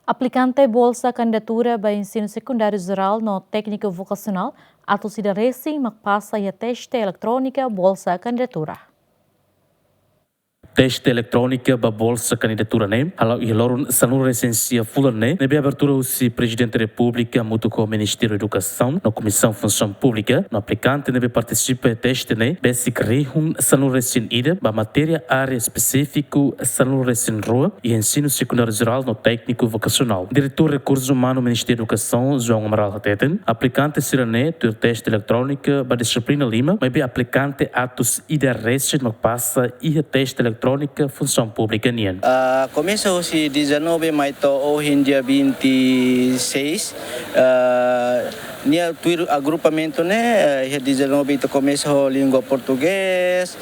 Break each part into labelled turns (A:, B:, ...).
A: Aplikante bolsa kandidatura ba ensino secundário geral no Tekniku Vokasional atau sida resin pasa e teste elektronika bolsa kandidatura.
B: Teste elektronika ba bolsa kandidatura nem halau ilorun salur resensia fulane nebe abertura o presidente da república muito com o ministério da educação na comissão função pública no aplicante nebe participa teste ne basic rehun salur resen ida ba matéria área específico salur resen rua e ensino secundário geral no técnico vocacional diretor recursos humanos ministério da educação João Amaral Hateten aplicante sirane tur teste elektronika ba disciplina lima mas aplicante atos ida resen pasa e teste elektronika função pública nian.
C: Começa hoje 19, mas hoje dia 26. Nia tuir agrupamento né, 19 itu começa a língua português,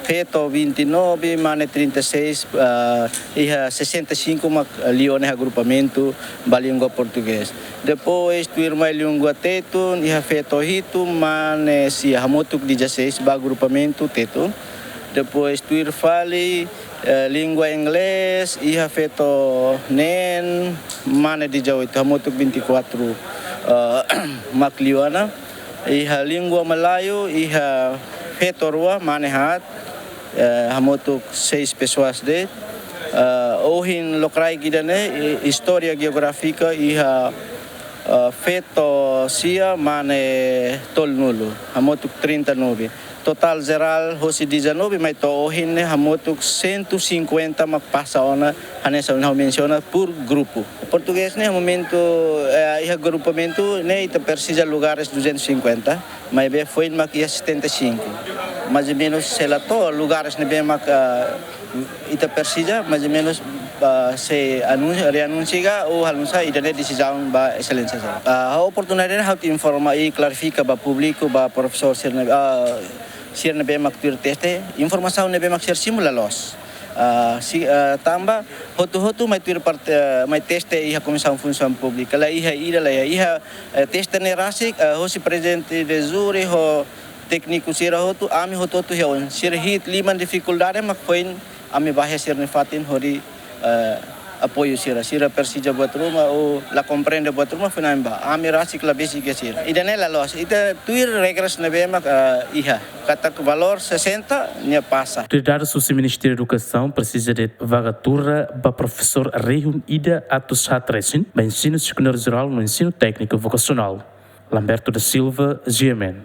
C: feito 29, mane 36, e 65 mak lione agrupamento ba língua português. Depois tuir mais língua teto, e feito hito, mane si hamotuk 16 ba agrupamento teto. Depois tuir fale língua inglês, e feito nen, mane di Jawa itu hamotuk 24 makliwana, iha língua Melayu, iha feito rua manehat, hamotuk 6 pessoas de, ohin lokrai gidane, história geográfica, iha feito sia mane tolnulo, hamotuk 39. Total geral hoje 19, mas ohin hamotuk 150 pasa ona hanesa unha menciona por grupo. Português né momento iha grupamento né ita precisa lugares 250, mas be foi mak 75. Mais ou menos selato lugares ne be mak ita precisa mais ou menos se reanuncia ou anuncia ida ne decisão ba excelência. A oportunidade ha informa e clarifica ba público ba professor sir na bemak tuir teste informação na bemak sir simula los tambah hotu mai tuir mai teste iha comissão função pública la iha teste ne rasik hosi presidente de juri ho tekniku sira hotu ami hotu hiawan sir hit liman dificuldade mak poin ami bahaya sir ne fatin hori apoio sira persija buat rumah o la comprende buat rumah finamba ami rasik la basic sira idane la los ita tuir regras na bemak iha kata que valor 60 nia passa.
B: Dados o Ministério da Educação precisa de vagatura para professor Rehun Ida atos hatresin, ba ensino secundário geral no ensino técnico vocacional. Lamberto da Silva, GMN.